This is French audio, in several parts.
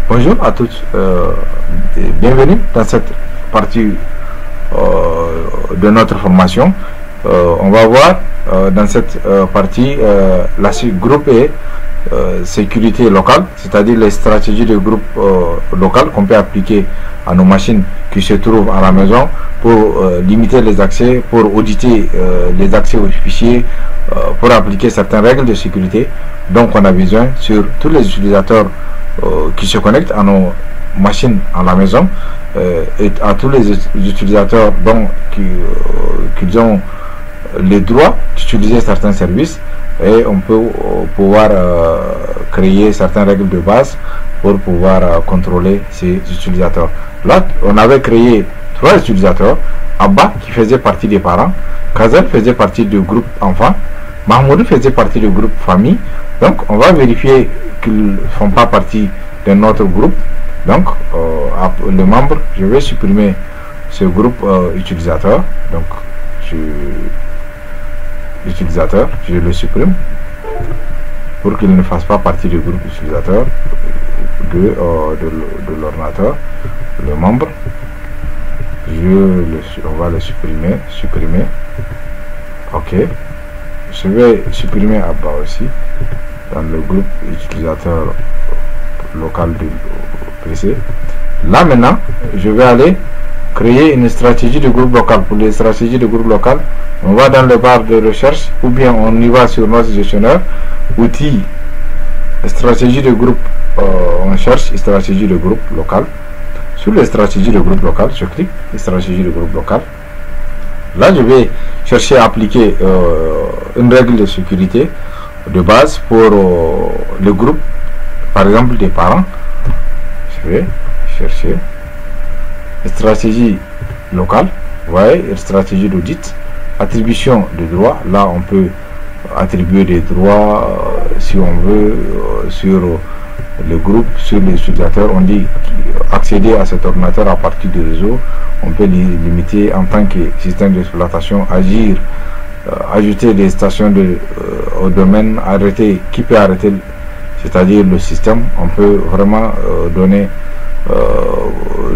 Bonjour à tous et bienvenue dans cette partie de notre formation. On va voir dans cette partie la groupe et sécurité locale, c'est-à-dire les stratégies de groupe local qu'on peut appliquer à nos machines qui se trouvent à la maison pour limiter les accès, pour auditer les accès aux fichiers, pour appliquer certaines règles de sécurité. Donc on a besoin sur tous les utilisateurs qui se connectent à nos machines à la maison et à tous les utilisateurs qui ont les droits d'utiliser certains services, et on peut pouvoir créer certaines règles de base pour pouvoir contrôler ces utilisateurs. Là, on avait créé 3 utilisateurs. Abba qui faisait partie des parents, Kazel faisait partie du groupe enfant, Mahmoud faisait partie du groupe famille. Donc on va vérifier qu'ils ne font pas partie de notre groupe. Donc le membre, je vais supprimer ce groupe utilisateur. Donc utilisateur, je le supprime pour qu'il ne fasse pas partie du groupe utilisateur de l'ordinateur. Le membre, on va le supprimer. Ok, je vais supprimer Abba aussi dans le groupe utilisateur local du PC. Là maintenant, je vais aller créer une stratégie de groupe local. Pour les stratégies de groupe local, on va dans le barre de recherche ou bien on y va sur notre gestionnaire, outils, stratégie de groupe, on cherche stratégie de groupe local. Sur les stratégies de groupe local, je clique stratégie de groupe local. Là, je vais chercher à appliquer une règle de sécurité de base pour le groupe, par exemple des parents. Je vais chercher stratégie locale, vous voyez, stratégie d'audit, attribution de droits. Là, on peut attribuer des droits si on veut sur le groupe, sur les utilisateurs. On dit accéder à cet ordinateur à partir du réseau. On peut limiter en tant que système d'exploitation, agir, ajouter des stations au domaine, arrêter, qui peut arrêter, c'est-à-dire le système. On peut vraiment donner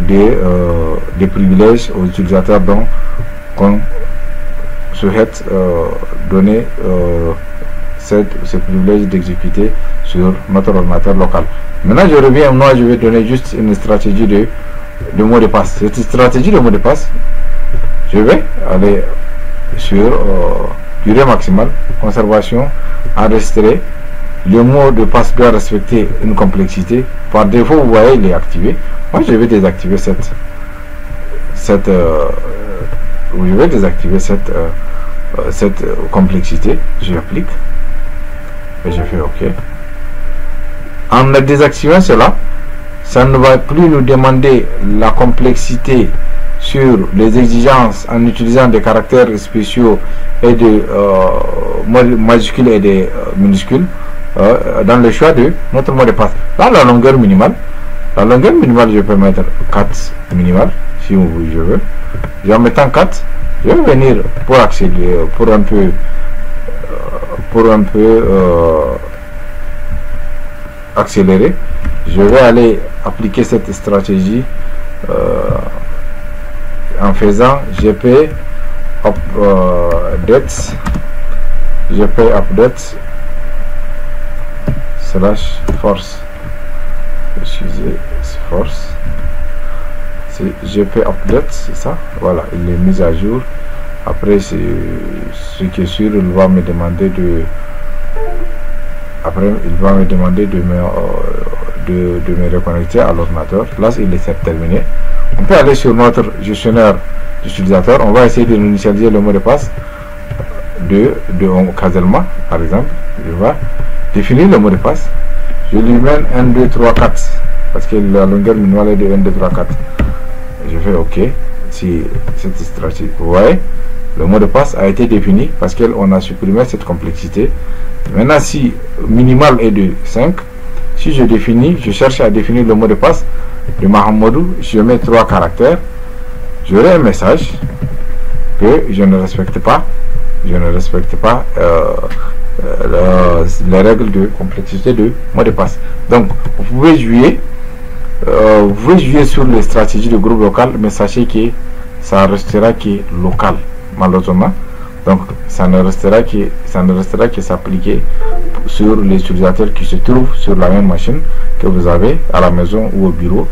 des privilèges aux utilisateurs dont on souhaite donner ces privilèges d'exécuter sur notre ordinateur local. Maintenant je reviens, moi je vais donner juste une stratégie de mot de passe. Cette stratégie de mot de passe, je vais aller sur durée maximale, conservation, enregistrer. Le mot de passe doit respecter une complexité. Par défaut, vous voyez, il est activé. Moi, je vais désactiver cette complexité. J'applique et je fais OK. En désactivant cela, ça ne va plus nous demander la complexité sur les exigences en utilisant des caractères spéciaux et de majuscules et des minuscules dans le choix de notre mot de passe. Là, la longueur minimale, je peux mettre 4 minimale si je veux. En mettant 4, je vais venir pour accéder, pour un peu accélérer. Je vais aller appliquer cette stratégie en faisant gp update /force. Excusez, force. C'est gp update, c'est ça. Voilà, il est mis à jour. Après, ce qui est sûr, il va me demander de me reconnecter à l'ordinateur. Là, il est terminé. On peut aller sur notre gestionnaire d'utilisateur. On va essayer de initialiser le mot de passe de Kazelma, par exemple. Je vais définir le mot de passe. Je lui mène 1, 2, 3, 4 parce que la longueur minimale est de 1, 2, 3, 4. Je fais OK. Si cette stratégie, vous voyez, le mot de passe a été défini parce qu'on a supprimé cette complexité. Maintenant, si minimal est de 5, si je cherche à définir le mot de passe de Mahamadou, je mets 3 caractères, j'aurai un message que je ne respecte pas les règles de complexité de mot de passe. Donc vous pouvez jouer vous pouvez jouer sur les stratégies du groupe local, mais sachez que ça restera que local, malheureusement. Donc ça ne restera que s'appliquer sur les utilisateurs qui se trouvent sur la même machine que vous avez à la maison ou au bureau,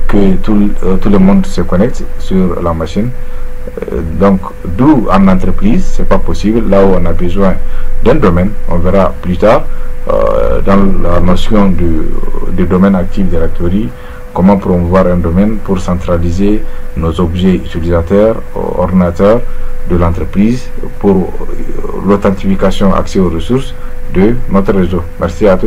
que tout le monde se connecte sur la machine. Donc d'où en entreprise c'est pas possible, là où on a besoin d'un domaine, on verra plus tard dans la notion du domaine Active Directory, comment promouvoir un domaine pour centraliser nos objets utilisateurs, ordinateurs de l'entreprise pour l'authentification, accès aux ressources de notre réseau. Merci à tous.